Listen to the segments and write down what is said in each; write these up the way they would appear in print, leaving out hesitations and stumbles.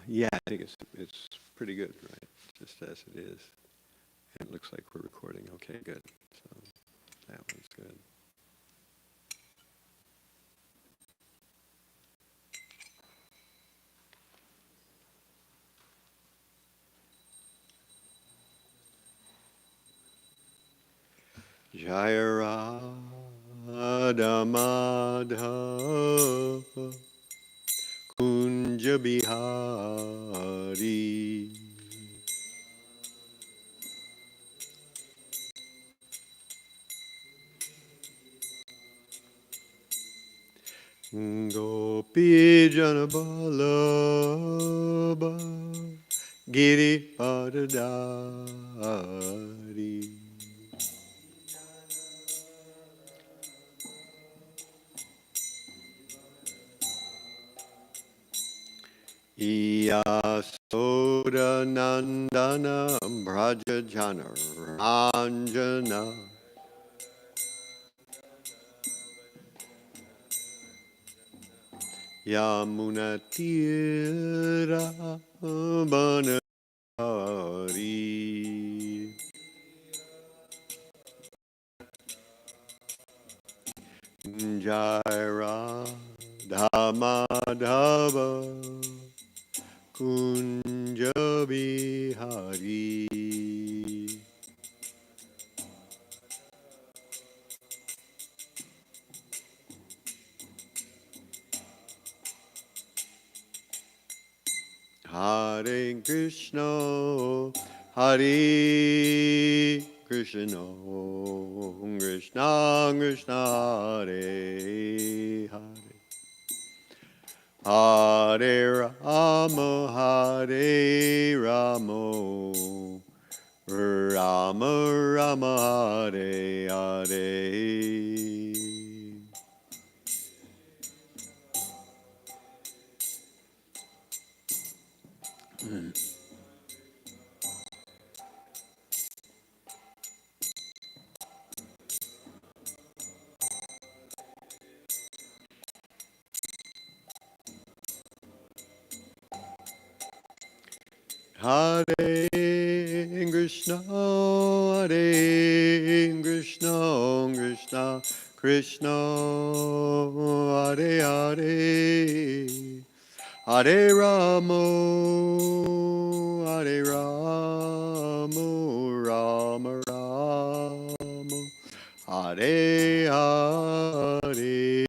Yeah, I think it's pretty good, right? Just as it is. And it looks like we're recording. Okay, good. So that one's good. Jaya Radha Madhava Kunja Bihari Gopi Janaballabha Giri Padadari Yasoda Nandana Brajajana Ranjana Yamunatira Banari Jaira Dhamadhava Kunja Bihari Hare Krishna Hare Krishna Krishna Krishna Hare Hare Hare Rama Hare Rama Rama Rama Hare Hare Hare Krishna, Hare Krishna, Krishna Krishna, Hare Hare, Hare Rama, Hare Rama, Rama Rama, Hare Hare.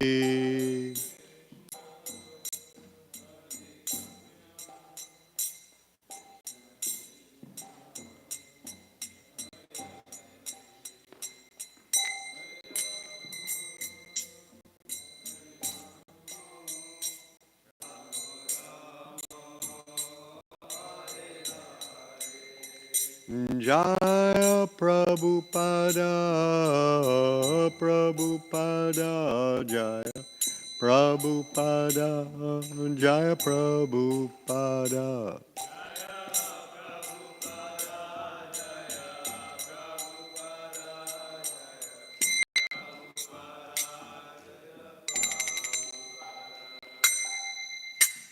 Jaya Prabhupada, Prabhupada, Jaya Prabhupada, Jaya Prabhupada.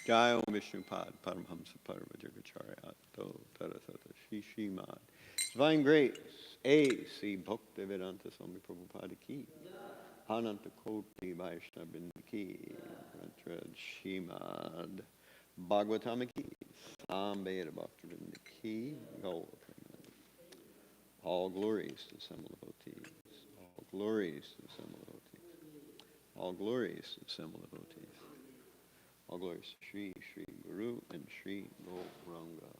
Jaya Om Vishnupad, Paramhamsa Paramajagacharya, To Tarasata Shishimad. Divine Grace, A.C. Bhaktivedanta Swami Prabhupada Ki, Ananta Koti Vaishnava Binda Ki, Rantrad Shimad, Bhagavatam Ki, Sambheda Bhaktivedanta Ki, Gaura Premanandi. All glories to the Assembled Devotees. All glories to the Assembled Devotees. All glories to the Assembled Devotees. All glories to Sri, Sri Guru, and Sri Gauranga.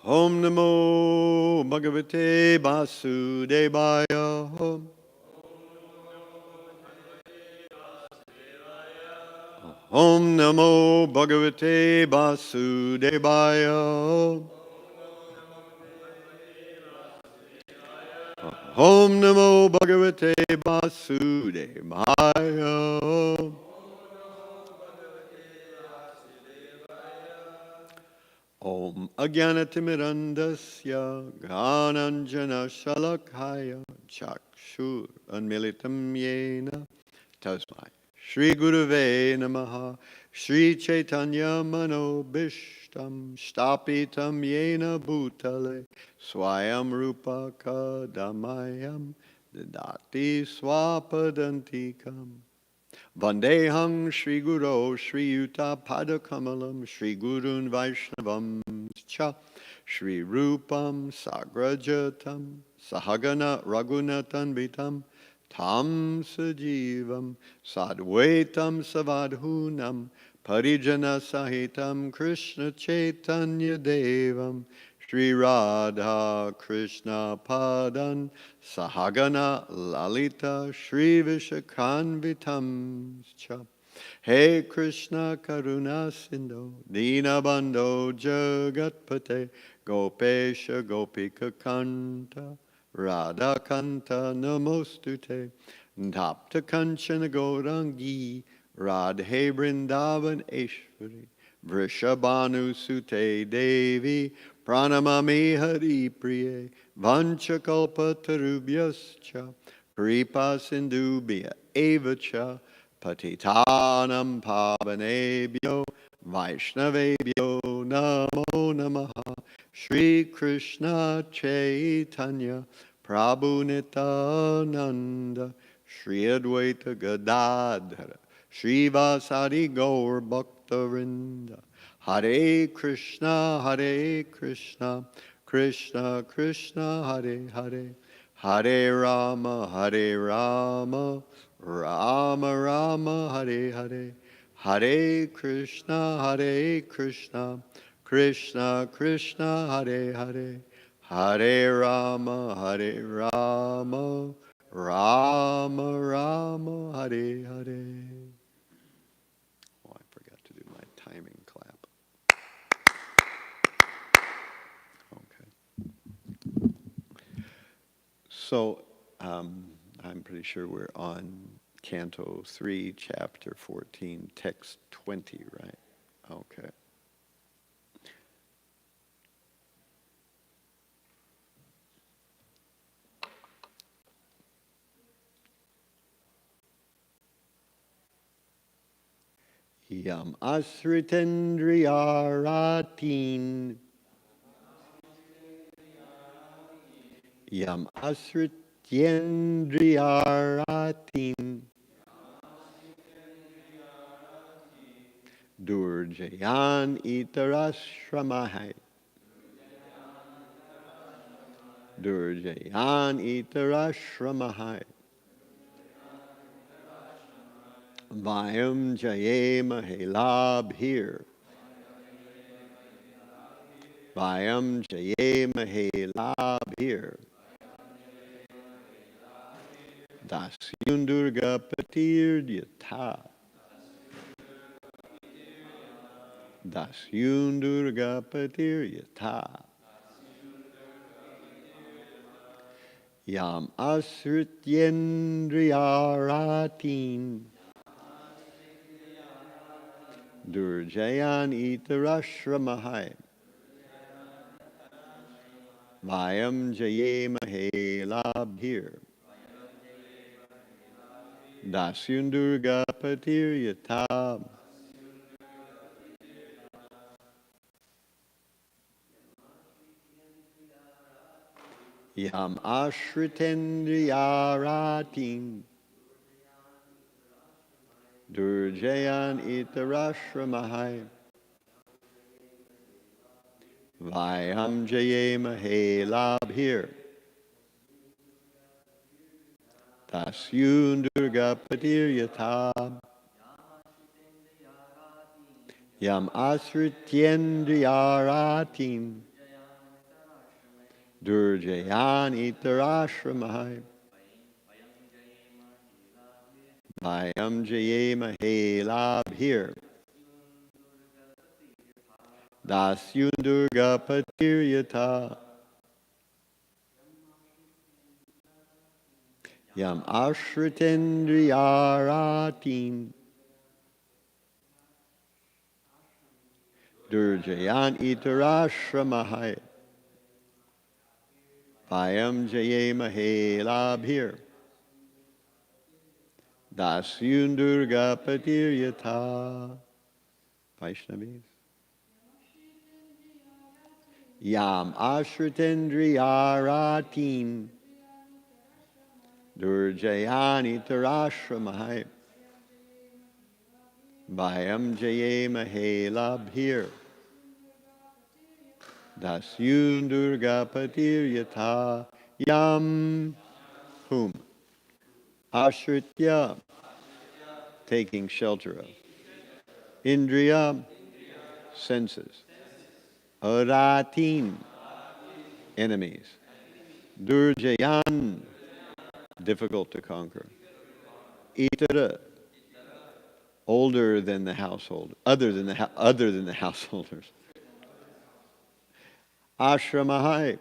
Om Namo Bhagavate Vasudevaya. Om Namo Bhagavate Vasudevaya. Om Namo Bhagavate Vasudevaya. Ajnanatimirandasya Ghananjana Shalakaya Chakshur Anmilitam Yena Tasmai Shri Gurave Namaha Shri Chaitanya Manobishtam Stapitam Yena Bhutale Swayam Rupa Kadamayam Dadati Swapadantikam Vandeham Shri Guru Shri Yuta Padakamalam Shri Gurun Vaishnavam Cha Shri Rupam Sagrajatam Sahagana Raghunatan Vitam Tam Sajivam Sadvaitam Savadhunam Parijana Sahitam Krishna Chaitanya Devam Shri Radha Krishna Padan Sahagana Lalita Shri Vishakanvitam Cha He Krishna Karuna Sindhu Dinabandho Jagatpate Gopesha Gopika Kanta Radha Kanta Namostute Tapta Kanchana Gaurangi Radhe Brindavan Eshwari Vrishabhanu Sute Devi Pranamami Hari Priye Vanchakalpa Tarubhyascha Kripa Sindhubhya Evacha Patitanam Pavanebhyo Vaishnavebhyo Namo Namaha Shri Krishna Chaitanya Prabhu Nityananda Shri Advaita Gadadhara Shri Vasadi Gaur Bhaktarinda Hare Krishna Krishna Krishna Hare Hare Hare Rama Rama Rama Hare Hare Hare Krishna Krishna Krishna Hare Hare Hare Rama Rama Rama Hare Hare. Oh, I forgot to do my timing clap. Okay. So I'm pretty sure we're on Canto 3, Chapter 14, Text 20, right? Okay. Yam asritendriyaratin Yam asrityendriyaratin Durjayan itarashramahai Durjayan itarashramahai Vayam jayema helabhir Vayam jayema helabhir Dasyundurga patir yatha Dasyundurga patir yatha Yam asrityendriyaratin Durjayan itarashramahai Vayam jayemahe labhir Dasyundurga patir yatab Yam ashritendriyaratin Durjayan itarashramahai Vayam jayemahe labhir Dasyundurga patir yatab Yam asrityendriyaratin Durjayan itarashramahai Vayam jayemahe labhir Dasyundurga patir yata Yam ashritendriyaratin Durjayan itarashramahai. Vayam jayemahe labhir. Dasyun durga patir yata. Vaishnavis. Yam ashritendriyaratin. Durjayani tarashramahai. Vayam jayemahe labhir. Dasyun durga patir yata. Yam. Whom? Ashritya. Taking shelter of. Indriya. Senses. Aratin. Enemies. Durjayan. Difficult to conquer. Itara. Older than the household. Other than the householders. Ashramahai.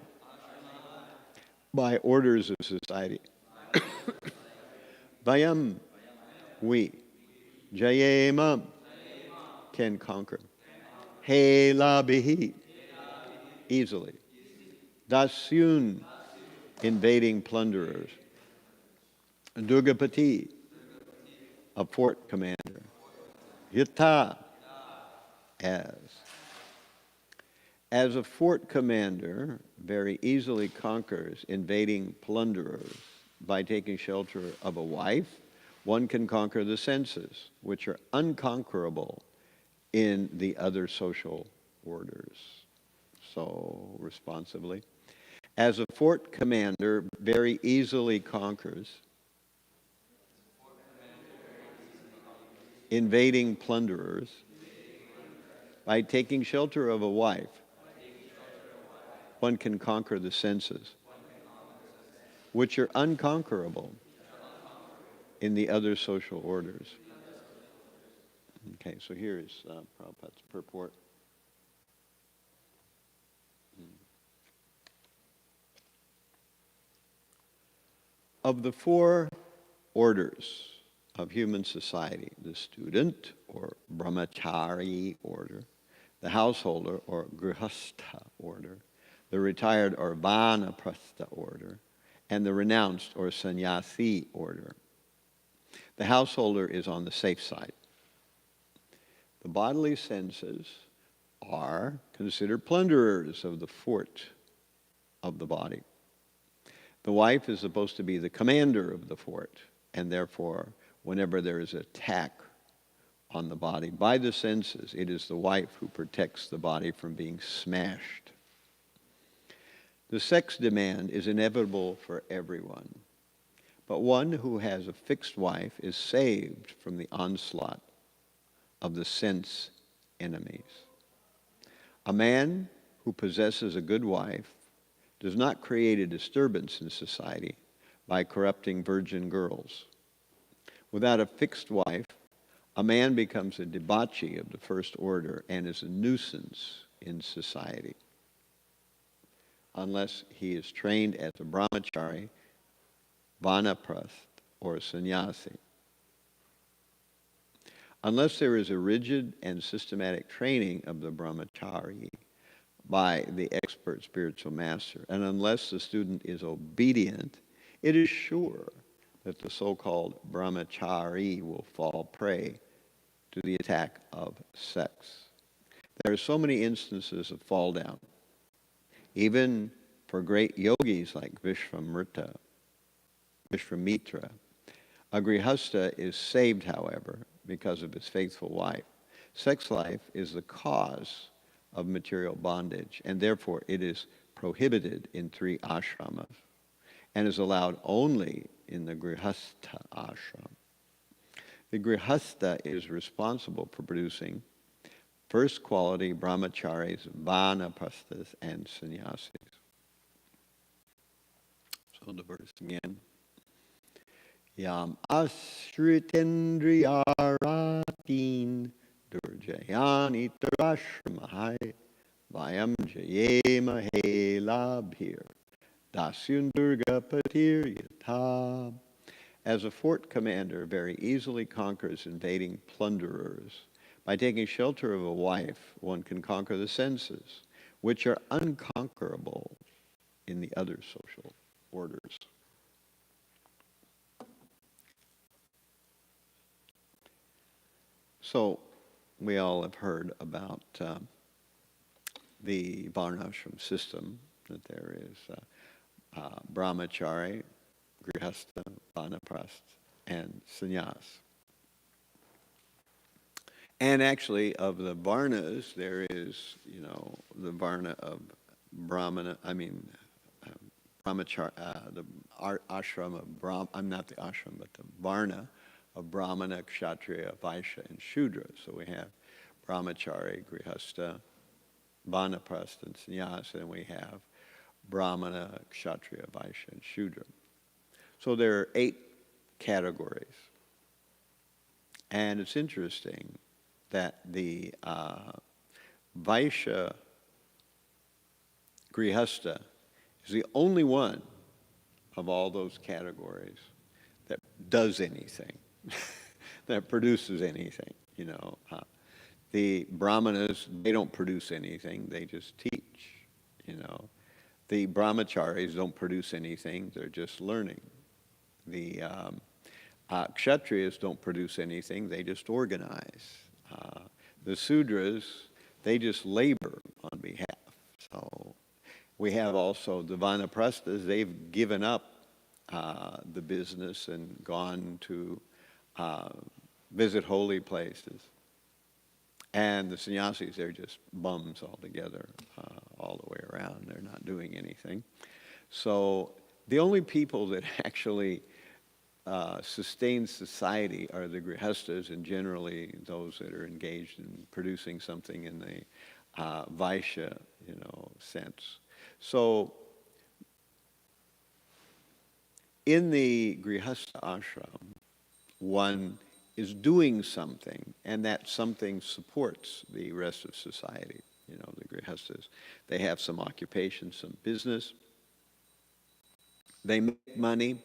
By orders of society. Vayam. We. Jayema. Can conquer. He labihi. Easily. Dasyun. Invading plunderers. Durgapati. A fort commander. Yata. As a fort commander very easily conquers invading plunderers by taking shelter of a wife, one can conquer the senses, which are unconquerable in the other social orders. So, responsibly. As a fort commander very easily conquers invading plunderers by taking shelter of a wife, one can conquer the senses, which are unconquerable in the other social orders. Okay, so here is Prabhupada's purport. Of the four orders of human society, the student or brahmachari order, the householder or grihastha order, the retired or vanaprastha order, and the renounced or sannyasi order. The householder is on the safe side. The bodily senses are considered plunderers of the fort of the body. The wife is supposed to be the commander of the fort, and therefore, whenever there is an attack on the body by the senses, it is the wife who protects the body from being smashed. The sex demand is inevitable for everyone, but one who has a fixed wife is saved from the onslaught of the sense enemies. A man who possesses a good wife does not create a disturbance in society by corrupting virgin girls. Without a fixed wife, a man becomes a debauchee of the first order and is a nuisance in society, unless he is trained as a brahmachari, vanaprastha, or a sannyasi. Unless there is a rigid and systematic training of the brahmachari by the expert spiritual master, and unless the student is obedient, it is sure that the so-called brahmachari will fall prey to the attack of sex. There are so many instances of fall down, even for great yogis like Vishvamitra. A grihastha is saved, however, because of his faithful wife. Sex life is the cause of material bondage, and therefore it is prohibited in 3 ashramas and is allowed only in the grihastha ashram. The grihastha is responsible for producing first quality brahmacharis, vanaprasthas, and sannyasis. So the verse again. Yam asritendriyaratin durjayani tarashramahai vayam jayemahe labhir dasyun durga patir yata. As a fort commander very easily conquers invading plunderers By taking shelter of a wife, one can conquer the senses, which are unconquerable in the other social orders. So, we all have heard about the varnashram system, that there is brahmachari, grihastha, vanaprastha, and sannyas. And actually, of the varnas, there is, the varna of brahmana, brahmachari, the ashram of Brahma, I'm not the ashram, but the varna of brahmana, kshatriya, vaishya, and shudra. So we have brahmachari, grihastha, vanaprastha, and sannyas, and we have brahmana, kshatriya, vaishya, and shudra. So there are 8 categories. And it's interesting that the vaishya grihastha is the only one of all those categories that does anything, that produces anything. The brahmanas, they don't produce anything, they just teach. The brahmacharis don't produce anything, they're just learning. The kshatriyas don't produce anything, they just organize. The sudras, they just labor on behalf. So we have also the vanaprasthas, they've given up the business and gone to visit holy places. And the sannyasis, they're just bums altogether, all the way around. They're not doing anything. So the only people that actually sustain society are the grihasthas, and generally those that are engaged in producing something in the vaishya, sense. So in the grihastha ashram, one is doing something, and that something supports the rest of society. The grihasthas, they have some occupation, some business. They make money.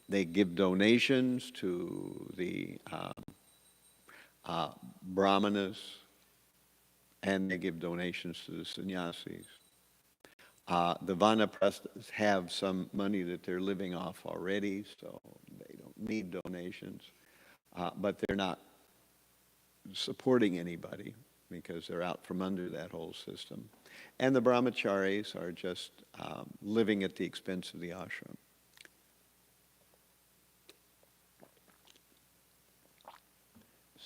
They give donations to the brahmanas, and they give donations to the sannyasis. The vanaprasthas have some money that they're living off already, so they don't need donations. But they're not supporting anybody because they're out from under that whole system. And the brahmacharis are just living at the expense of the ashram.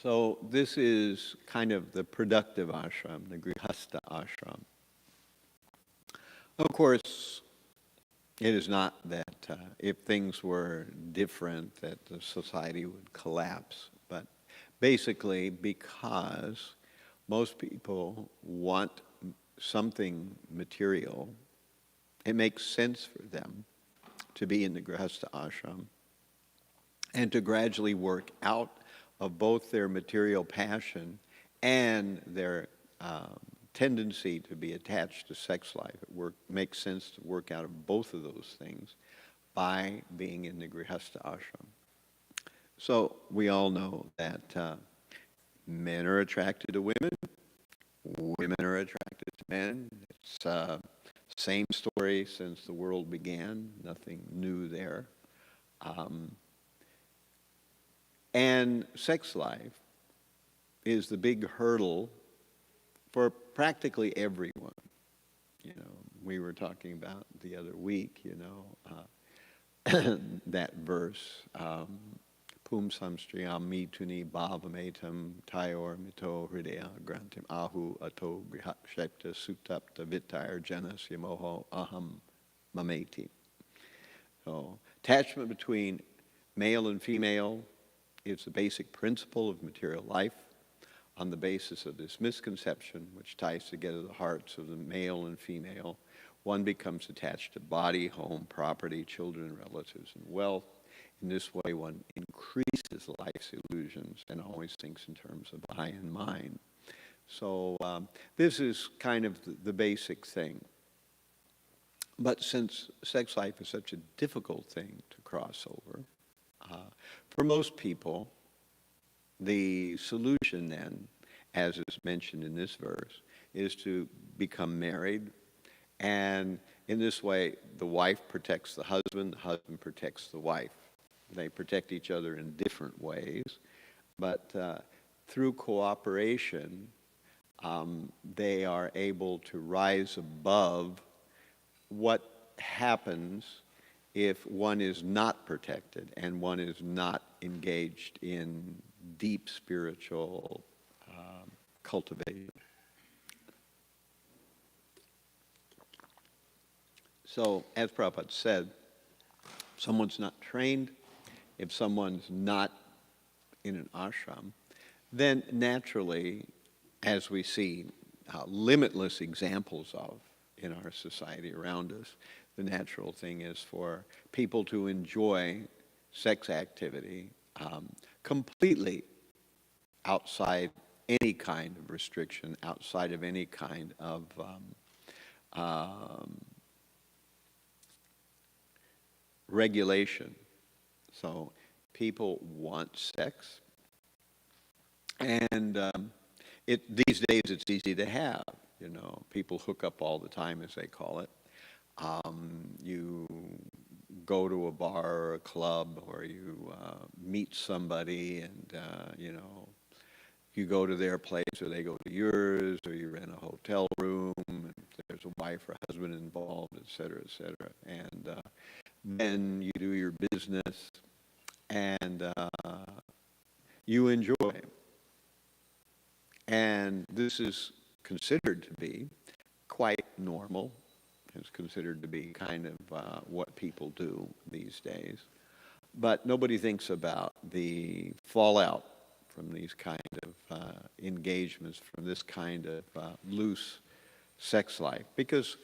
So this is kind of the productive ashram, the grihastha ashram. Of course, it is not that if things were different that the society would collapse, but basically because most people want something material, it makes sense for them to be in the grihastha ashram and to gradually work out of both their material passion and their tendency to be attached to sex life. It makes sense to work out of both of those things by being in the grihastha ashram. So we all know that men are attracted to women, women are attracted to men. It's same story since the world began, nothing new there. And sex life is the big hurdle for practically everyone. We were talking about the other week, that verse, Pumsam striyam mituni bhavametam tayor mito hridaya grantim ahu ato grihakshepta sutapta vitayar janas yamoho aham mameti. So attachment between male and female is the basic principle of material life. On the basis of this misconception, which ties together the hearts of the male and female, one becomes attached to body, home, property, children, relatives, and wealth. In this way, one increases life's illusions and always thinks in terms of I and mine. So this is kind of the basic thing. But since sex life is such a difficult thing to cross over, for most people, the solution then, as is mentioned in this verse, is to become married. And in this way, the wife protects the husband protects the wife. They protect each other in different ways, but through cooperation, they are able to rise above what happens if one is not protected and one is not engaged in deep spiritual cultivation. So, as Prabhupada said, if someone's not trained, if someone's not in an ashram, then naturally, as we see limitless examples of in our society around us, the natural thing is for people to enjoy sex activity completely outside any kind of restriction, outside of any kind of regulation. So people want sex, and these days it's easy to have. You know, people hook up all the time, as they call it. You go to a bar or a club, or you meet somebody, and you know, you go to their place, or they go to yours, or you're in a hotel room, and there's a wife or husband involved, et cetera, and then you do your business, and you enjoy. And this is considered to be quite normal. It's considered to be kind of what people do these days. But nobody thinks about the fallout from these kind of engagements, from this kind of loose sex life. Because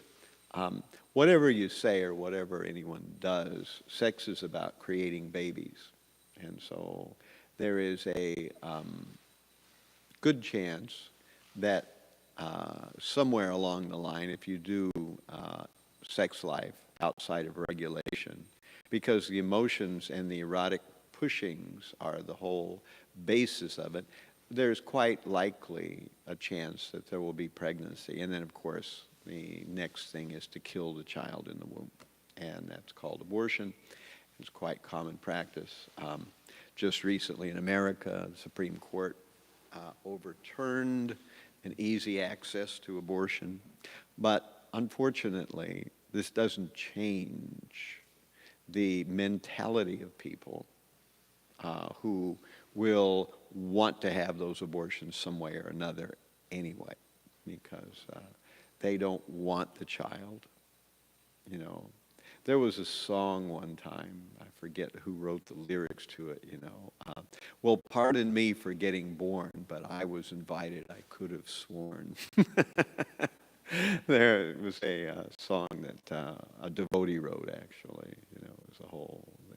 whatever you say or whatever anyone does, sex is about creating babies. And so there is a good chance that somewhere along the line, if you do sex life outside of regulation, because the emotions and the erotic pushings are the whole basis of it, there's quite likely a chance that there will be pregnancy. And then, of course, the next thing is to kill the child in the womb, and that's called abortion. It's quite common practice. Just recently in America, the Supreme Court overturned an easy access to abortion. But unfortunately, this doesn't change the mentality of people who will want to have those abortions some way or another anyway, because they don't want the child. You know, there was a song one time, I forget who wrote the lyrics to it, you know. Well, pardon me for getting born, but I was invited, I could have sworn. There was a song that a devotee wrote, actually. You know, it was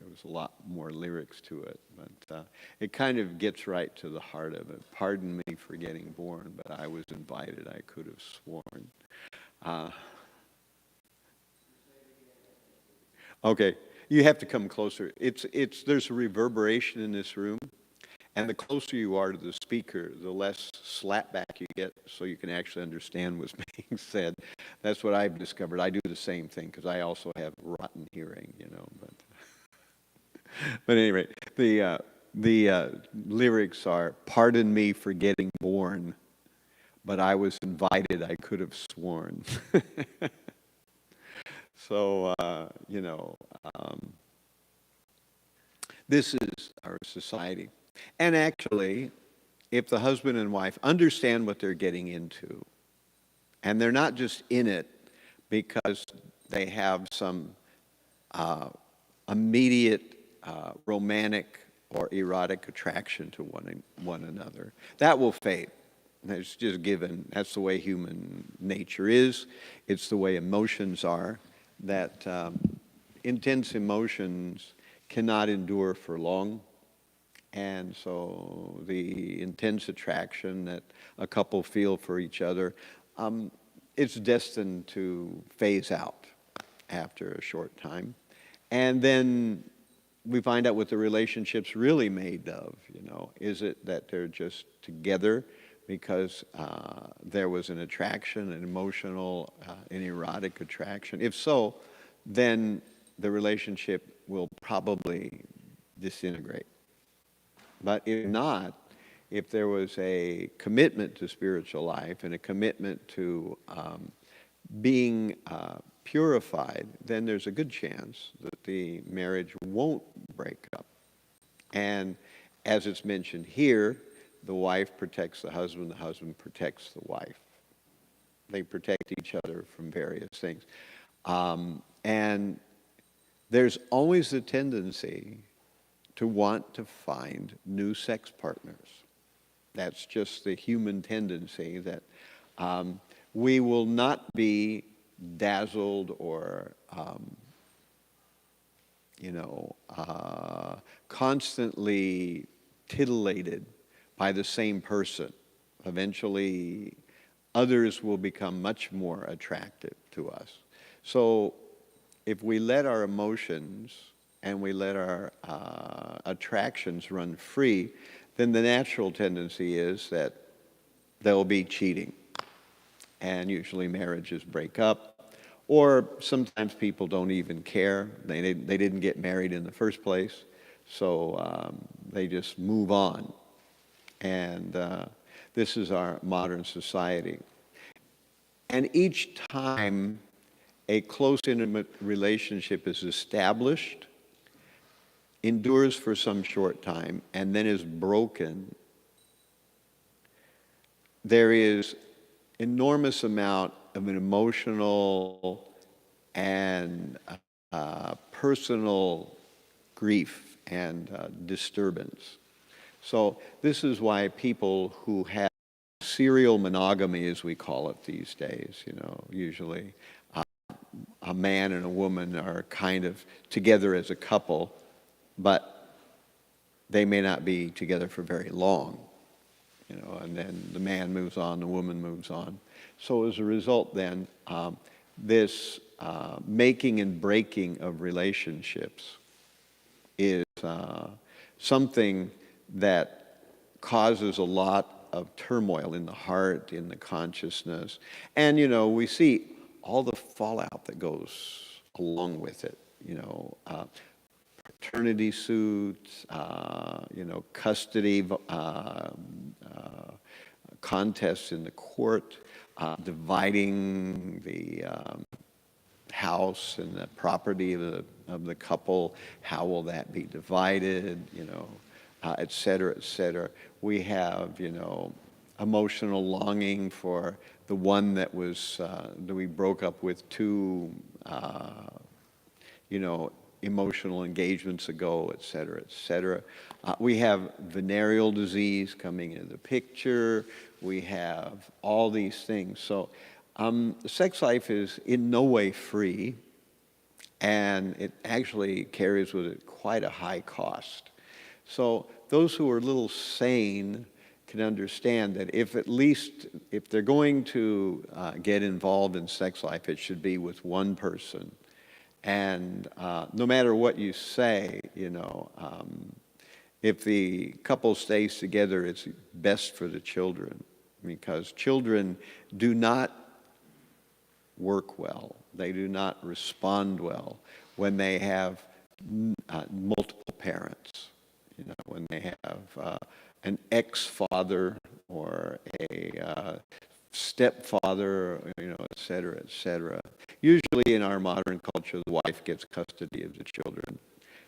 there was a lot more lyrics to it, but it kind of gets right to the heart of it. Pardon me for getting born, but I was invited, I could have sworn. Okay, you have to come closer. There's a reverberation in this room, and the closer you are to the speaker, the less slapback you get, so you can actually understand what's being said. That's what I've discovered. I do the same thing, because I also have rotten hearing, you know. But anyway, the lyrics are, pardon me for getting born, but I was invited, I could have sworn. So, you know, this is our society. And actually, if the husband and wife understand what they're getting into, and they're not just in it because they have some immediate romantic or erotic attraction to one another, that will fade. It's just given. That's the way human nature is. It's the way emotions are. That intense emotions cannot endure for long. And so the intense attraction that a couple feel for each other, it's destined to phase out after a short time. And then we find out what the relationship's really made of, you know. Is it that they're just together because there was an attraction, an emotional, an erotic attraction? If so, then the relationship will probably disintegrate. But if not, if there was a commitment to spiritual life and a commitment to being purified, then there's a good chance that the marriage won't break up. And as it's mentioned here, the wife protects the husband protects the wife. They protect each other from various things. And there's always a tendency to want to find new sex partners. That's just the human tendency that we will not be dazzled or, constantly titillated by the same person. Eventually, others will become much more attractive to us. So if we let our emotions and we let our attractions run free, then the natural tendency is that there will be cheating. And usually marriages break up. Or sometimes people don't even care. They didn't get married in the first place. So they just move on. And this is our modern society. And each time a close, intimate relationship is established, endures for some short time, and then is broken, there is enormous amount of an emotional and personal grief and disturbance. So this is why people who have serial monogamy, as we call it these days, usually a man and a woman are kind of together as a couple, but they may not be together for very long, and then the man moves on, the woman moves on. So as a result then, this making and breaking of relationships is something that causes a lot of turmoil in the heart, in the consciousness. And, we see all the fallout that goes along with it, paternity suits, custody contests in the court, dividing the house and the property of the couple. How will that be divided? Et cetera, et cetera. We have, emotional longing for the one that we broke up with two, emotional engagements ago, et cetera, et cetera. We have venereal disease coming into the picture. We have all these things. So the sex life is in no way free, and it actually carries with it quite a high cost. So those who are a little sane can understand that if they're going to get involved in sex life, it should be with one person. And no matter what you say, if the couple stays together, it's best for the children, because children do not work well. They do not respond well when they have multiple parents. When they have an ex-father or a stepfather, et cetera, et cetera. Usually in our modern culture, the wife gets custody of the children.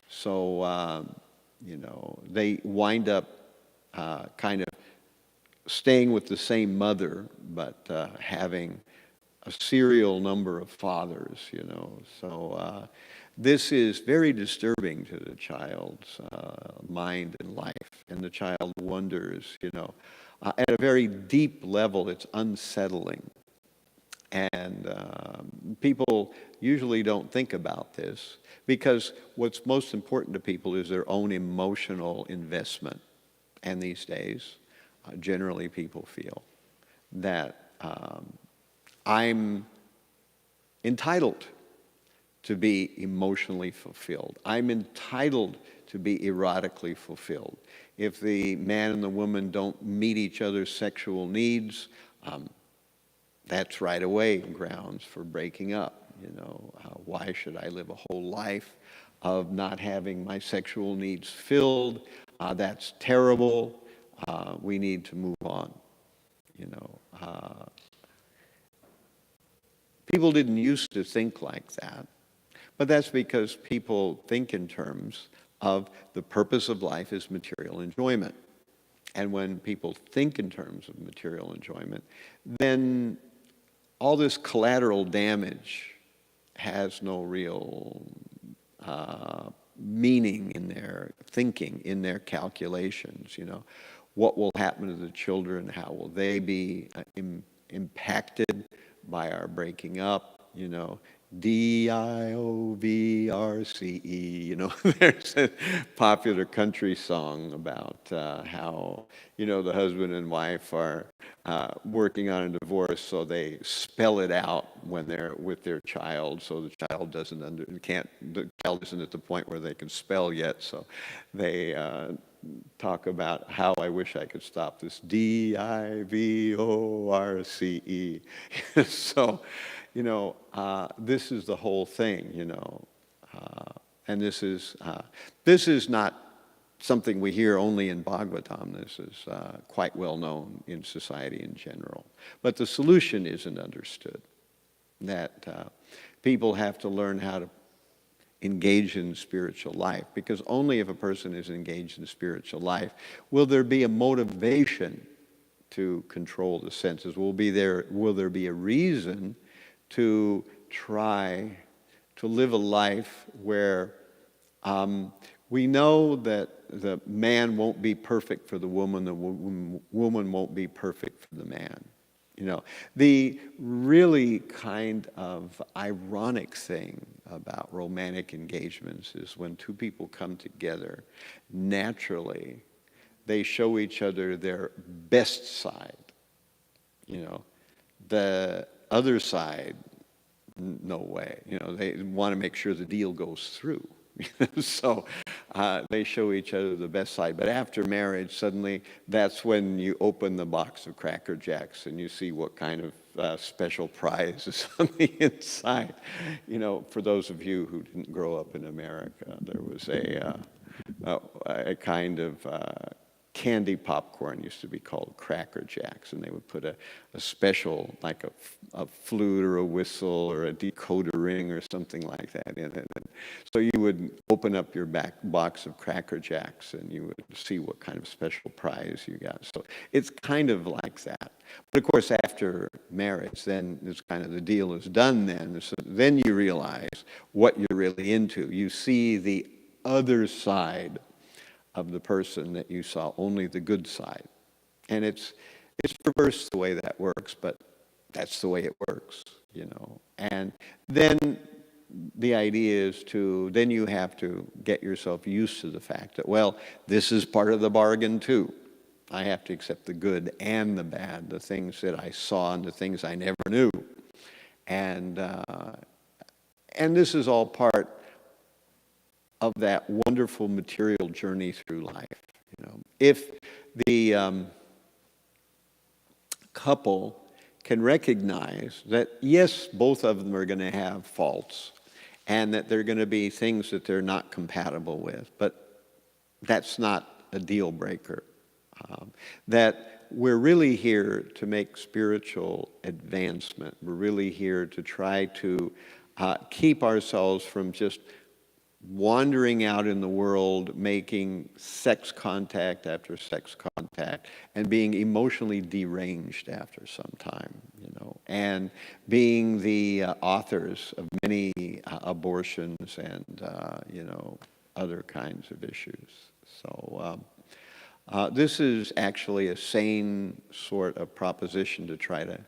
So, they wind up kind of staying with the same mother, but having a serial number of fathers, So this is very disturbing to the child's mind and life. And the child wonders, at a very deep level, it's unsettling. And people usually don't think about this, because what's most important to people is their own emotional investment. And these days, generally people feel that I'm entitled to be emotionally fulfilled. I'm entitled to be erotically fulfilled. if the man and the woman don't meet each other's sexual needs, that's right away grounds for breaking up. Why should I live a whole life of not having my sexual needs filled? That's terrible. We need to move on. People didn't used to think like that, but that's because people think in terms of the purpose of life is material enjoyment. And when people think in terms of material enjoyment, then all this collateral damage has no real meaning in their thinking, in their calculations. What will happen to the children? How will they be impacted by our breaking up? DIOVRCE. There's a popular country song about how, the husband and wife are working on a divorce, so they spell it out when they're with their child, so the child the child isn't at the point where they can spell yet, so they talk about how I wish I could stop this DIVORCE. So, this is the whole thing, and this is not something we hear only in Bhagavatam. This is quite well known in society in general. But the solution isn't understood, that people have to learn how to engage in spiritual life, because only if a person is engaged in spiritual life will there be a motivation to control the senses. Will there be a reason to try to live a life where we know that the man won't be perfect for the woman won't be perfect for the man. The really kind of ironic thing about romantic engagements is when two people come together, naturally, they show each other their best side. The other side, no way. They want to make sure the deal goes through. So they show each other the best side. But after marriage, suddenly, that's when you open the box of Cracker Jacks and you see what kind of special prize is on the inside. For those of you who didn't grow up in America, there was a kind of candy popcorn used to be called Cracker Jacks, and they would put a special, like a flute or a whistle or a decoder ring or something like that in it. And so you would open up your back box of Cracker Jacks and you would see what kind of special prize you got. So it's kind of like that. But of course, after marriage, then it's kind of the deal is done then. So then you realize what you're really into. You see the other side of the person that you saw only the good side. And it's perverse the way that works, but that's the way it works, And then the idea is then you have to get yourself used to the fact that, well, this is part of the bargain too. I have to accept the good and the bad, the things that I saw and the things I never knew. And this is all part of that wonderful material journey through life. If the couple can recognize that, yes, both of them are going to have faults and that there are going to be things that they're not compatible with, but that's not a deal breaker. That we're really here to make spiritual advancement. We're really here to try to keep ourselves from just wandering out in the world, making sex contact after sex contact, and being emotionally deranged after some time, and being the authors of many abortions and, other kinds of issues. So this is actually a sane sort of proposition to try to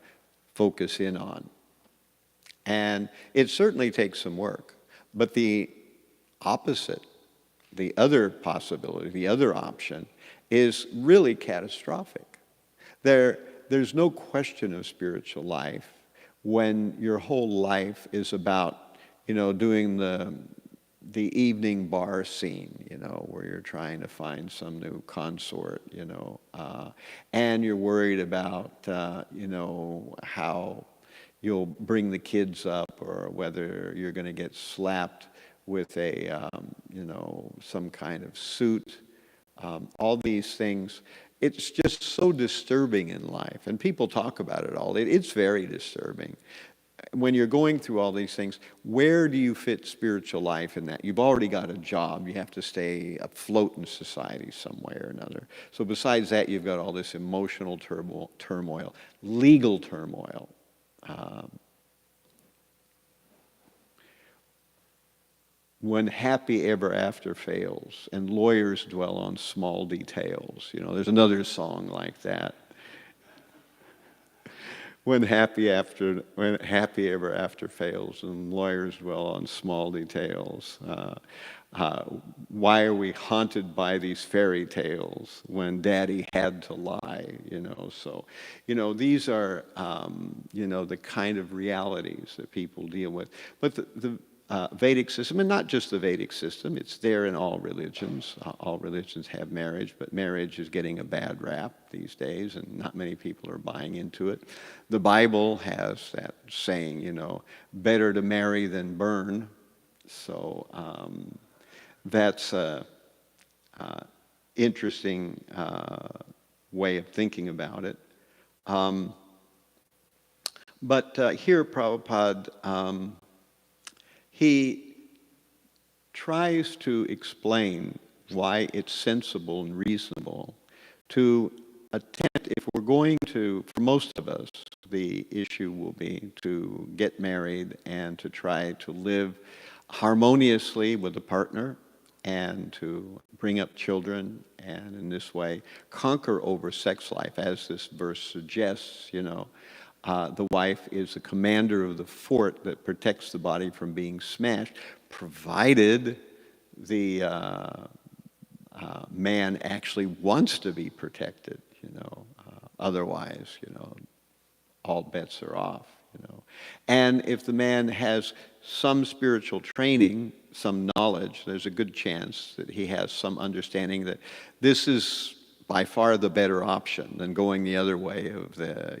focus in on. And it certainly takes some work, but the opposite, the other possibility, the other option, is really catastrophic. There's no question of spiritual life when your whole life is about, doing the the evening bar scene, where you're trying to find some new consort, and you're worried about, how you'll bring the kids up, or whether you're going to get slapped with some kind of suit. All these things, it's just so disturbing in life, and people talk about it all. It's very disturbing. When you're going through all these things, where do you fit spiritual life in that? You've already got a job. You have to stay afloat in society some way or another. So besides that, you've got all this emotional turmoil, legal turmoil. When happy ever after fails, and lawyers dwell on small details. There's another song like that. When happy ever after fails, and lawyers dwell on small details. Why are we haunted by these fairy tales when Daddy had to lie? So, these are, the kind of realities that people deal with. But the Vedic system, and not just the Vedic system, it's there in all religions. All religions have marriage, but marriage is getting a bad rap these days, and not many people are buying into it. The Bible has that saying, better to marry than burn. So that's an interesting way of thinking about it. But here, Prabhupada, he tries to explain why it's sensible and reasonable to attempt, if we're going to, for most of us, the issue will be to get married and to try to live harmoniously with a partner and to bring up children, and in this way conquer over sex life, as this verse suggests. The wife is the commander of the fort that protects the body from being smashed, provided the man actually wants to be protected. Otherwise, all bets are off. And if the man has some spiritual training, some knowledge, there's a good chance that he has some understanding that this is by far the better option than going the other way of the,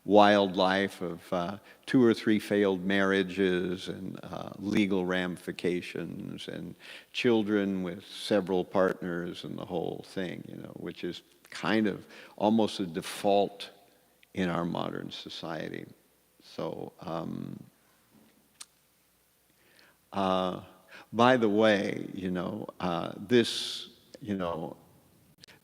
wild life of 2 or 3 failed marriages and legal ramifications and children with several partners and the whole thing, which is kind of almost a default in our modern society. So, by the way, this,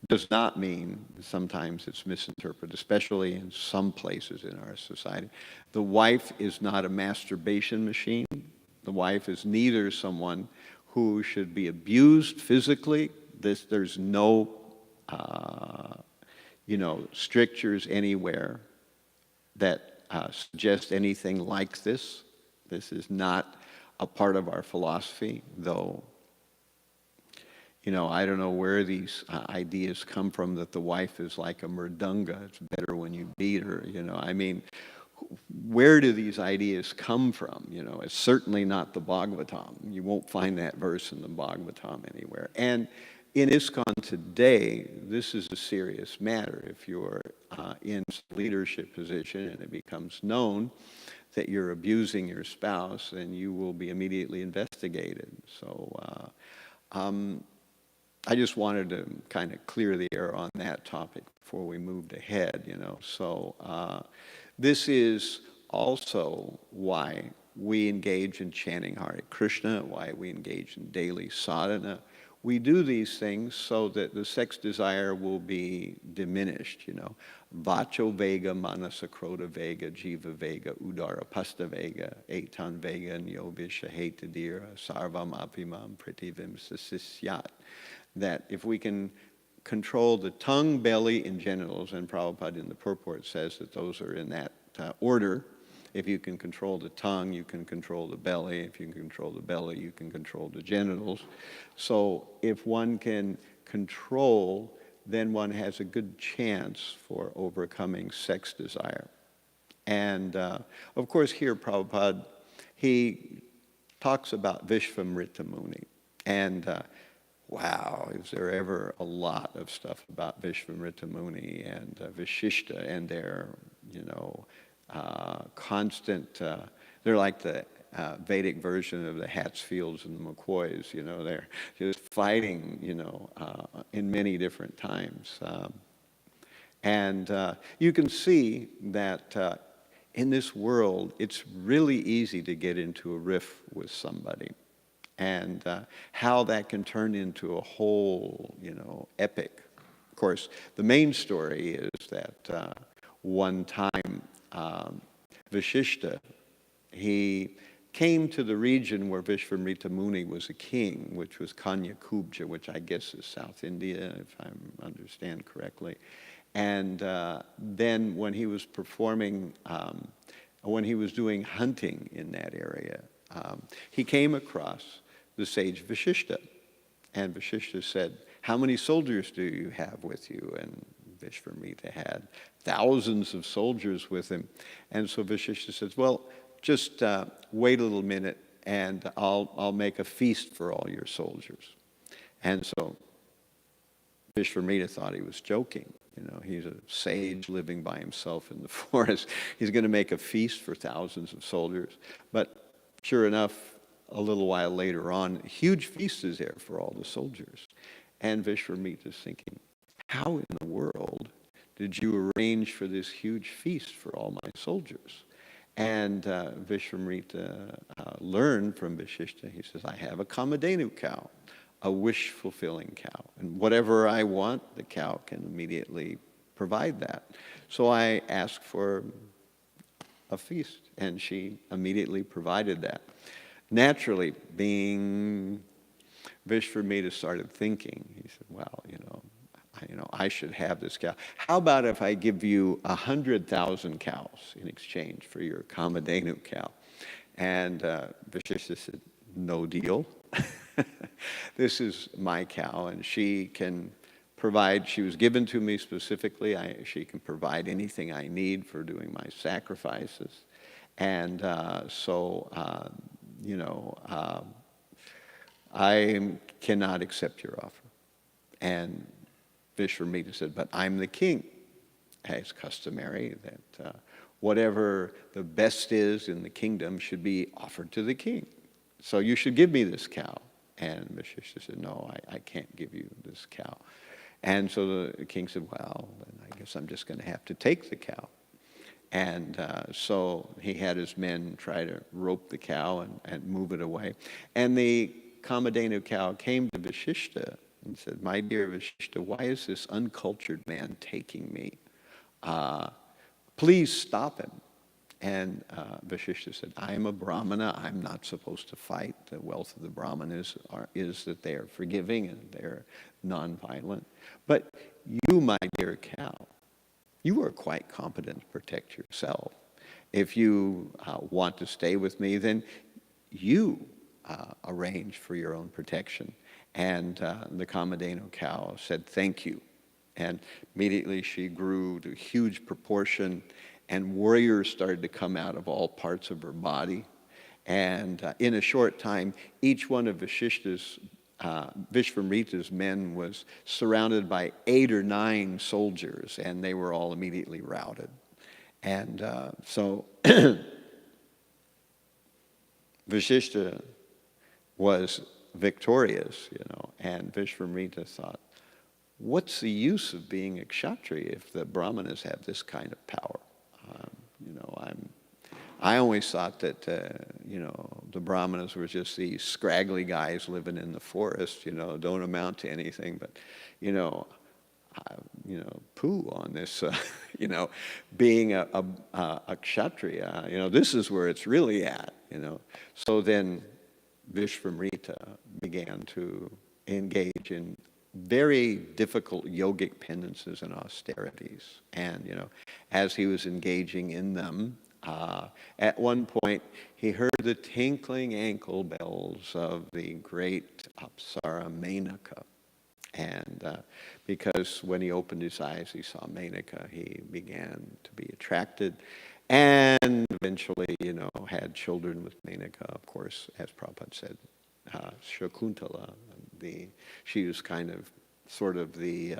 does not mean, sometimes it's misinterpreted, especially in some places in our society. The wife is not a masturbation machine. The wife is neither someone who should be abused physically. There's no, strictures anywhere that suggest anything like this. This is not a part of our philosophy, though. I don't know where these ideas come from that the wife is like a mridanga. It's better when you beat her. Where do these ideas come from? It's certainly not the Bhagavatam. You won't find that verse in the Bhagavatam anywhere. And in ISKCON today, this is a serious matter. If you're in leadership position and it becomes known that you're abusing your spouse, then you will be immediately investigated. So I just wanted to kind of clear the air on that topic before we moved ahead, So this is also why we engage in chanting Hare Krishna, why we engage in daily sadhana. We do these things so that the sex desire will be diminished, Vacho Vega, Manasa Krota Vega, Jiva Vega, Udara Pasta Vega, Eitan Vega, Nyovisha Hetadira, Sarvam Apimam Pritivim Sasisyat. That if we can control the tongue, belly, and genitals, and Prabhupada in the purport says that those are in that order. If you can control the tongue, you can control the belly. If you can control the belly, you can control the genitals. So if one can control, then one has a good chance for overcoming sex desire. And of course here Prabhupada, he talks about Vishvamrita Muni. And wow, is there ever a lot of stuff about Vishvamrita Muni and Vishishta and their, constant, they're like the Vedic version of the Hatsfields and the McCoys, they're just fighting, in many different times. And you can see that in this world, it's really easy to get into a riff with somebody. And how that can turn into a whole, epic. Of course, the main story is that one time Vashishta, he came to the region where Vishvamrita Muni was a king, which was Kanyakubja, which I guess is South India, if I understand correctly. And then when he was performing, when he was doing hunting in that area, he came across the sage Vashishta. And Vashishta said, "How many soldiers do you have with you?" And Vishvamrita had thousands of soldiers with him. And so Vashishta says, "Well, just wait a little minute and I'll make a feast for all your soldiers." And so Vishvamrita thought he was joking. He's a sage living by himself in the forest. He's going to make a feast for thousands of soldiers. But sure enough, a little while later on, a huge feast is there for all the soldiers. And Vishvamrita is thinking, how in the world did you arrange for this huge feast for all my soldiers? And Vishvamrita learned from Vashishta, he says, I have a Kamadhenu cow, a wish-fulfilling cow. And whatever I want, the cow can immediately provide that. So I asked for a feast, and she immediately provided that. Naturally, being Vishvamrita started thinking, he said, well, I should have this cow. How about if I give you 100,000 cows in exchange for your Kamadhenu cow? And Vashishta said, no deal. This is my cow, and she can provide, she was given to me specifically, she can provide anything I need for doing my sacrifices. And I cannot accept your offer. And Vishvamrita said, but I'm the king. It's customary that whatever the best is in the kingdom should be offered to the king. So you should give me this cow. And Vashishta said, no, I can't give you this cow. And so the king said, well, then I guess I'm just going to have to take the cow. And so he had his men try to rope the cow and move it away. And the Kamadhenu cow came to Vashishta and said, my dear Vashishta, why is this uncultured man taking me? Please stop him. And Vashishta said, I am a Brahmana. I'm not supposed to fight. The wealth of the Brahmanas is that they are forgiving and they're nonviolent. But you, my dear cow, you are quite competent to protect yourself. If you want to stay with me, then you arrange for your own protection. And the Kamadhenu cow said, thank you. And immediately she grew to huge proportion, and warriors started to come out of all parts of her body. And in a short time, each one of Vishvamrita's men was surrounded by 8 or 9 soldiers, and they were all immediately routed. And so Vashishta was victorious, and Vishvamrita thought, what's the use of being a kshatriya if the brahmanas have this kind of power? I always thought that, the brahmanas were just these scraggly guys living in the forest, don't amount to anything, but, poo on this, being a kshatriya, this is where it's really at, So then Vishvamrita began to engage in very difficult yogic penances and austerities. And, as he was engaging in them, at one point, he heard the tinkling ankle bells of the great Apsara Menaka. And because when he opened his eyes, he saw Menaka, he began to be attracted, and eventually, had children with Menaka, of course, as Prabhupada said, Shakuntala. She was kind of, sort of the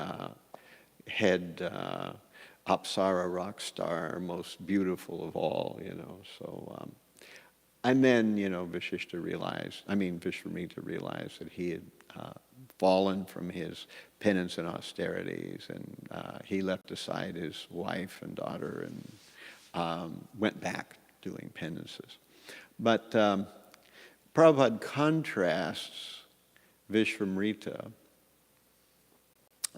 head Apsara rock star, most beautiful of all, So, and then, Vishramita realized that he had fallen from his penance and austerities, and he left aside his wife and daughter and went back doing penances. But Prabhupada contrasts Vishramita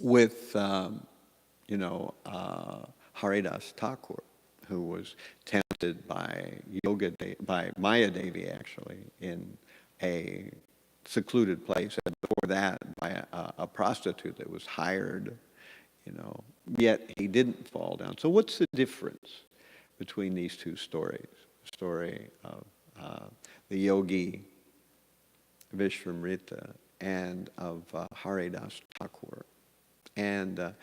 with, Haridas Thakur, who was tempted by by Maya Devi, actually, in a secluded place, and before that by a prostitute that was hired, yet he didn't fall down. So what's the difference between these two stories? The story of the yogi Vishramita and of Haridas Thakur. And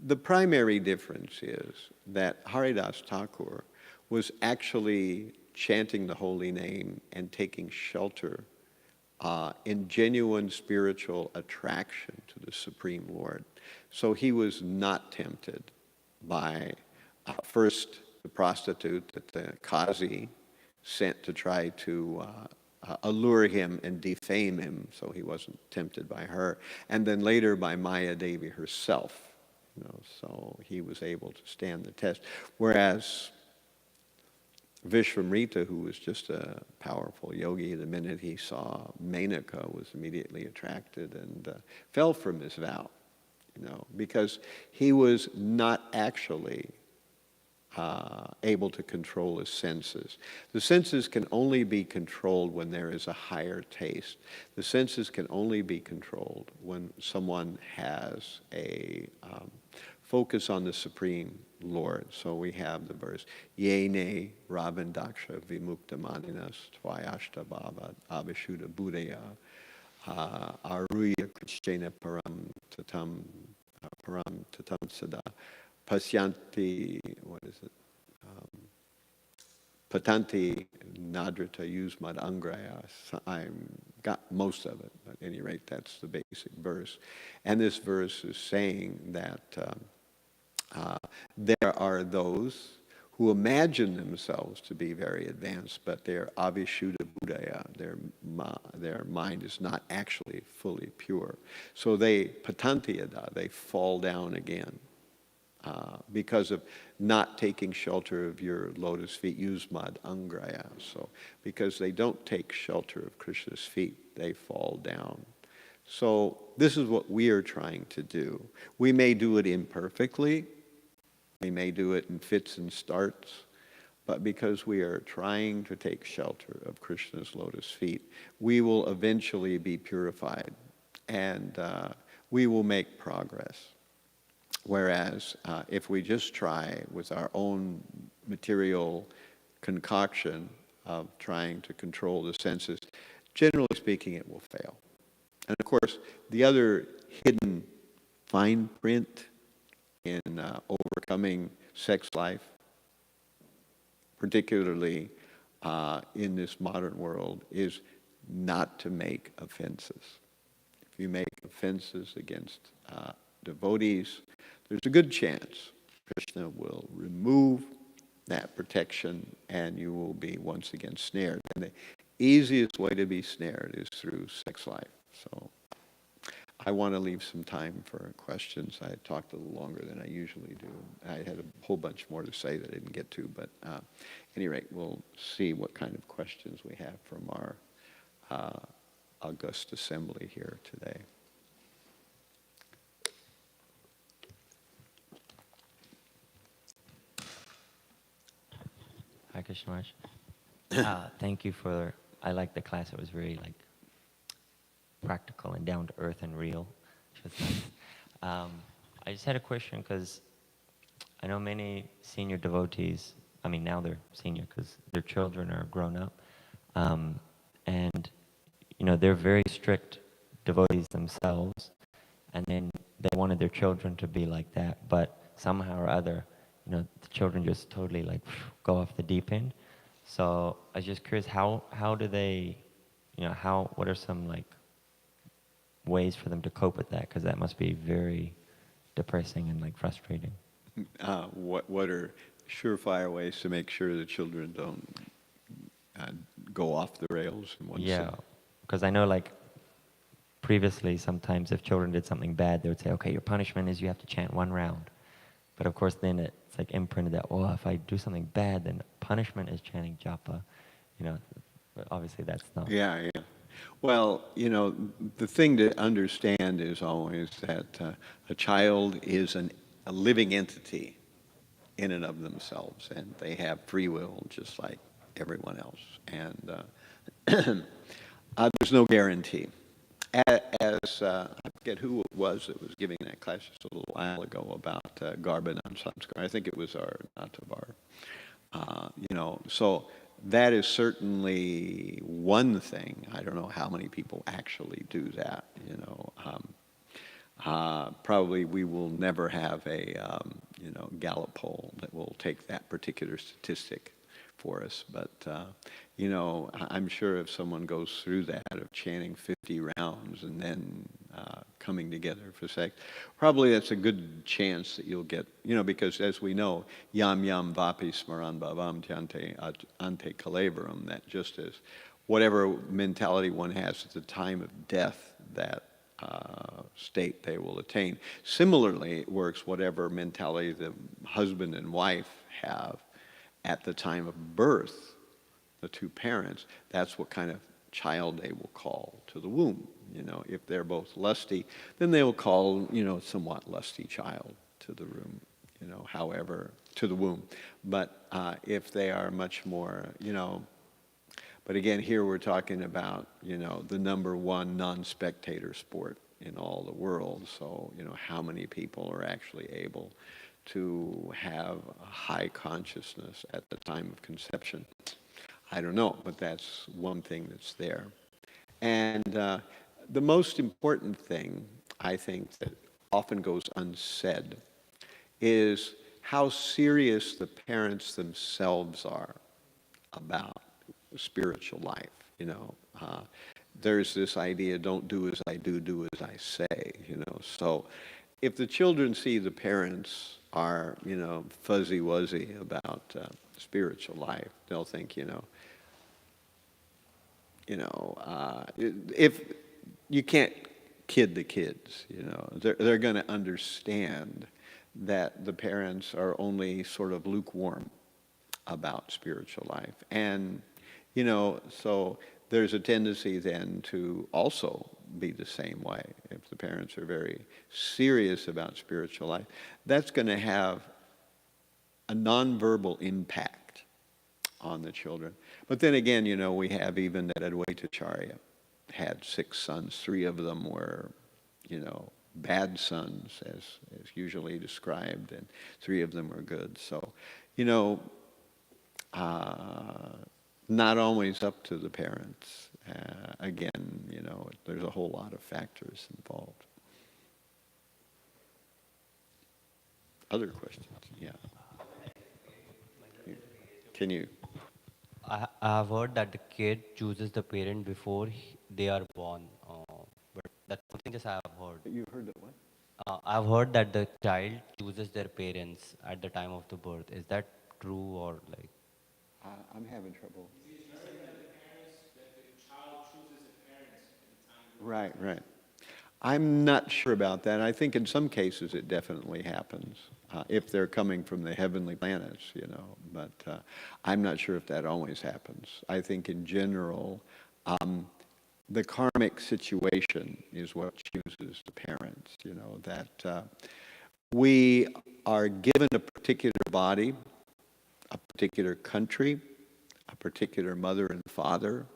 the primary difference is that Haridas Thakur was actually chanting the holy name and taking shelter in genuine spiritual attraction to the Supreme Lord. So he was not tempted by, first, the prostitute that the Qazi sent to try to allure him and defame him, so he wasn't tempted by her. And then later by Maya Devi herself, so he was able to stand the test. Whereas Vishramita, who was just a powerful yogi, the minute he saw Menaka, was immediately attracted and fell from his vow, because he was not actually able to control his senses. The senses can only be controlled when there is a higher taste. The senses can only be controlled when someone has a focus on the Supreme Lord. So we have the verse, Yene Ravandaksha Vimukta Maninas Tvayashta Bhava Abhishuddha Buddhaya Aruya Krishna Param Tatam Sada Pasyanti, what is it? Patanti Nadrata Yusmad Angraya. I got most of it, but at any rate, that's the basic verse. And this verse is saying that there are those who imagine themselves to be very advanced, but they're Avishuddha Buddhaya. Their mind is not actually fully pure. So they, Patantiyada, they fall down again. Because of not taking shelter of your lotus feet, Yusmad Angraya. So because they don't take shelter of Krishna's feet, they fall down. So this is what we are trying to do. We may do it imperfectly, we may do it in fits and starts, but because we are trying to take shelter of Krishna's lotus feet, we will eventually be purified, and we will make progress. Whereas if we just try with our own material concoction of trying to control the senses, generally speaking, it will fail. And of course, the other hidden fine print in overcoming sex life, particularly in this modern world, is not to make offenses. If you make offenses against devotees, there's a good chance Krishna will remove that protection and you will be once again snared. And the easiest way to be snared is through sex life. So I want to leave some time for questions. I talked a little longer than I usually do. I had a whole bunch more to say that I didn't get to, but at any rate, we'll see what kind of questions we have from our august assembly here today. Hi, Krishna Maharaj. Thank you for, I liked the class. It was very practical and down to earth and real, which was nice. I just had a question because I know many senior devotees, now they're senior because their children are grown up. And, they're very strict devotees themselves. and then they wanted their children to be like that, but somehow or other, the children just totally like go off the deep end. So I was just curious, how do they, what are some like ways for them to cope with that? Because that must be very depressing and like frustrating. What are surefire ways to make sure the children don't uh, go off the rails in one Yeah, sense? because I know like previously sometimes if children did something bad, they would say, okay, your punishment is you have to chant 1 round. But of course then it's like imprinted that, well, if I do something bad, then punishment is chanting japa, but obviously that's not. Yeah, yeah. Well, the thing to understand is always that a child is a living entity in and of themselves, and they have free will just like everyone else. And there's no guarantee. As I forget who it was that was giving that class just a little while ago about Garbhan Samskar. I think it was our Natavar. So that is certainly one thing. I don't know how many people actually do that. Probably we will never have a Gallup poll that will take that particular statistic for us. But I'm sure if someone goes through that of chanting 50 rounds and then coming together for sex, probably that's a good chance that you'll get, because as we know, yam yam vapi smaran bhavam tyante ante kalevaram, that just as whatever mentality one has at the time of death, that state they will attain. Similarly, it works whatever mentality the husband and wife have at the time of birth, the two parents, that's what kind of child they will call to the womb. If they're both lusty, then they will call, somewhat lusty child to the room, however, to the womb. But if they are much more, but again, here we're talking about, the number one non-spectator sport in all the world. So, how many people are actually able to have a high consciousness at the time of conception? I don't know, but that's one thing that's there. And the most important thing, I think, that often goes unsaid is how serious the parents themselves are about spiritual life. There's this idea, don't do as I do as I say. So if the children see the parents are, fuzzy-wuzzy about spiritual life, they'll think, if you can't kid the kids, they're going to understand that the parents are only sort of lukewarm about spiritual life. And, so there's a tendency then to also be the same way. If the parents are very serious about spiritual life, that's going to have a nonverbal impact on the children. But then again, we have even that Advaitacharya had 6 sons. 3 of them were, bad sons, as usually described, and 3 of them were good. So, not always up to the parents. Again, there's a whole lot of factors involved. Other questions? Yeah. Can you? I have heard that the kid chooses the parent before they are born. But that's something just I have heard. You've heard that what? I've heard that the child chooses their parents at the time of the birth. Is that true or like? I'm having trouble. Right, right. I'm not sure about that. I think in some cases it definitely happens if they're coming from the heavenly planets, But I'm not sure if that always happens. I think in general, the karmic situation is what chooses the parents, that we are given a particular body, a particular country, a particular mother and father,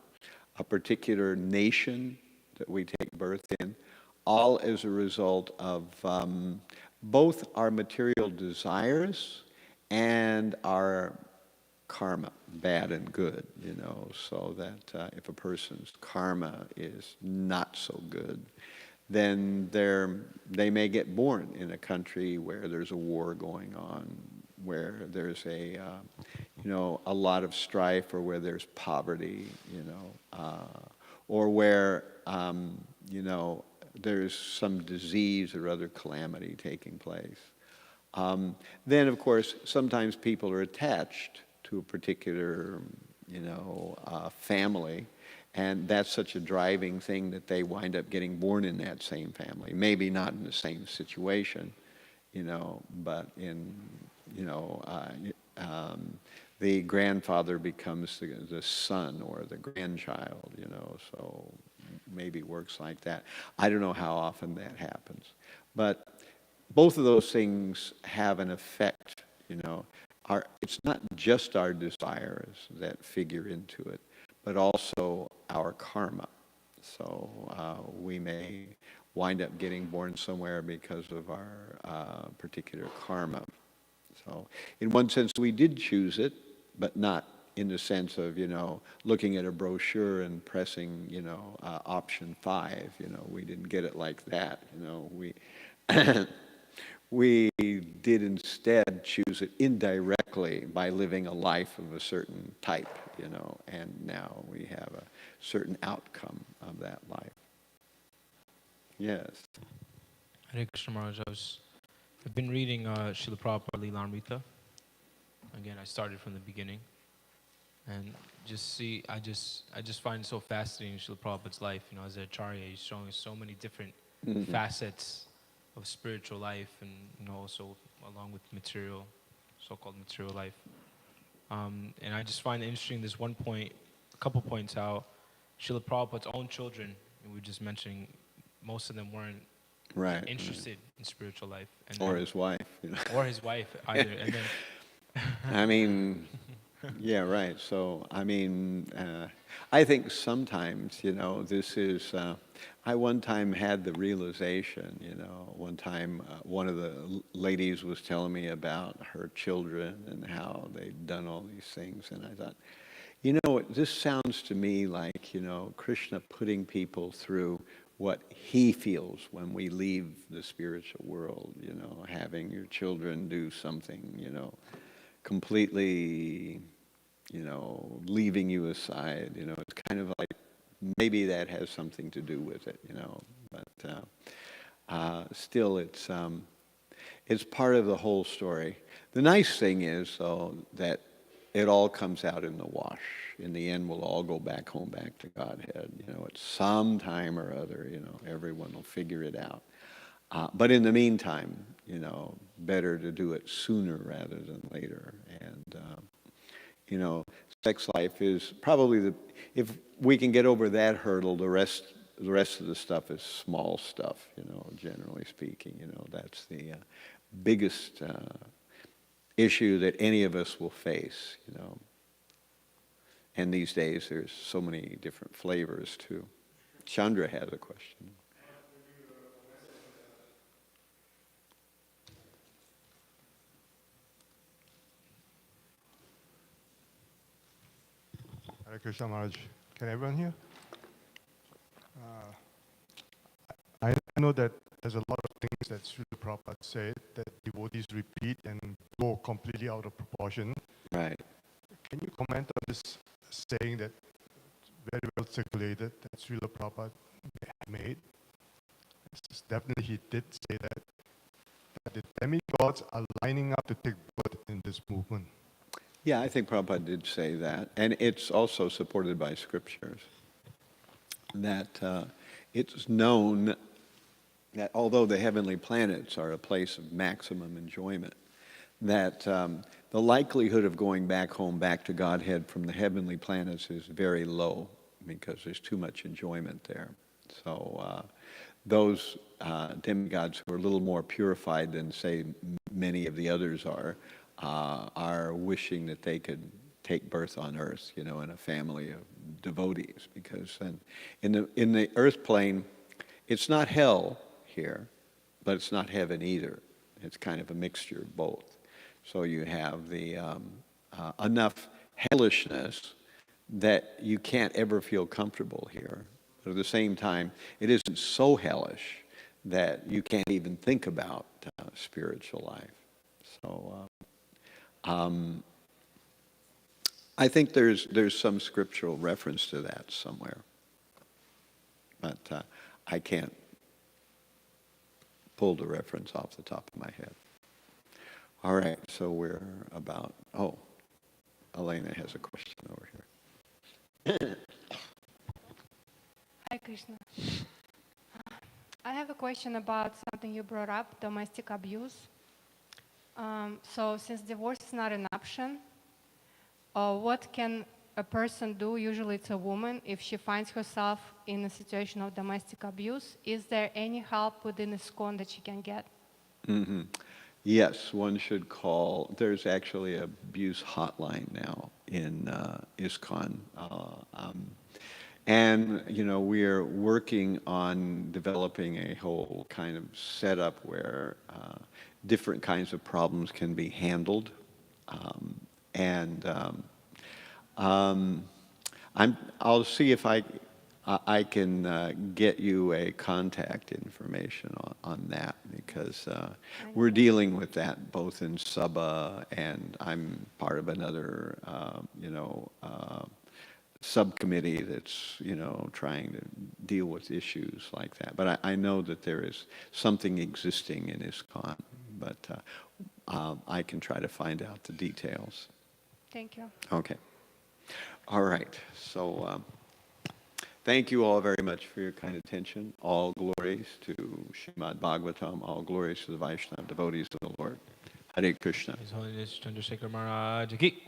a particular nation that we take birth in, all as a result of both our material desires and our karma, bad and good, so that if a person's karma is not so good, then they may get born in a country where there's a war going on, where there's a lot of strife, or where there's poverty, or where, there's some disease or other calamity taking place. Then, of course, sometimes people are attached to a particular, family, and that's such a driving thing that they wind up getting born in that same family. Maybe not in the same situation, but the grandfather becomes the son or the grandchild, so maybe it works like that. I don't know how often that happens. But both of those things have an effect, it's not just our desires that figure into it, but also our karma. So we may wind up getting born somewhere because of our particular karma. So in one sense, we did choose it, but not in the sense of, looking at a brochure and pressing, option 5. We didn't get it like that. We we did instead choose it indirectly by living a life of a certain type, and now we have a certain outcome of that life. Yes. Hare Krishna Maharaj, I've been reading Srila Prabhupada Leelamrita. Again, I started from the beginning, and I just find it so fascinating, Srila Prabhupada's life. As an acharya, he's showing so many different facets of spiritual life, and also along with so-called material life. And I just find it interesting. There's a couple points how Srila Prabhupada's own children, and we were just mentioning, most of them weren't interested in spiritual life, or his wife, or his wife either. And then, I mean, yeah, right. So, I mean, I think sometimes, this is, I one time had the realization, one time one of the ladies was telling me about her children and how they'd done all these things. And I thought, this sounds to me like, Krishna putting people through what he feels when we leave the spiritual world, having your children do something, completely, leaving you aside. It's kind of like maybe that has something to do with it, but still it's part of the whole story. The nice thing is, though, that it all comes out in the wash. In the end, we'll all go back home, back to Godhead. At some time or other, everyone will figure it out. But in the meantime, better to do it sooner rather than later. And, sex life is probably if we can get over that hurdle, the rest of the stuff is small stuff, generally speaking. That's the biggest issue that any of us will face, And these days, there's so many different flavors, too. Chandra has a question. Hare Krishna Maharaj. Can everyone hear? I know that there's a lot of things that Srila Prabhupada said that devotees repeat and go completely out of proportion. Right. Can you comment on this saying that very well circulated that Srila Prabhupada made? Definitely he did say that the demigods are lining up to take birth in this movement. Yeah, I think Prabhupada did say that. And it's also supported by scriptures. That it's known that although the heavenly planets are a place of maximum enjoyment, that the likelihood of going back home, back to Godhead from the heavenly planets is very low because there's too much enjoyment there. So those demigods who are a little more purified than, say, many of the others are wishing that they could take birth on earth, in a family of devotees, because in the earth plane, it's not hell here, but it's not heaven either. It's kind of a mixture of both. So you have the enough hellishness that you can't ever feel comfortable here, But at the same time, it isn't so hellish that you can't even think about spiritual life. So I think there's some scriptural reference to that somewhere, but I can't pull the reference off the top of my head. All right, so we're about, Elena has a question over here. Hi, Krishna. I have a question about something you brought up, domestic abuse. So since divorce is not an option, what can a person do, usually it's a woman, if she finds herself in a situation of domestic abuse? Is there any help within ISKCON that she can get? Mm-hmm. Yes, one should call. There's actually an abuse hotline now in ISKCON. And, we are working on developing a whole kind of setup where different kinds of problems can be handled. I'll see if I can get you a contact information on that, because we're dealing with that both in Sabha, and I'm part of another, subcommittee that's, trying to deal with issues like that. But I know that there is something existing in ISKCON, but I can try to find out the details. Thank you. Okay. All right. So thank you all very much for your kind attention. All glories to Srimad Bhagavatam. All glories to the Vaishnava devotees of the Lord. Hare Krishna. His Holiness Chandrasekhara Maharaj ki.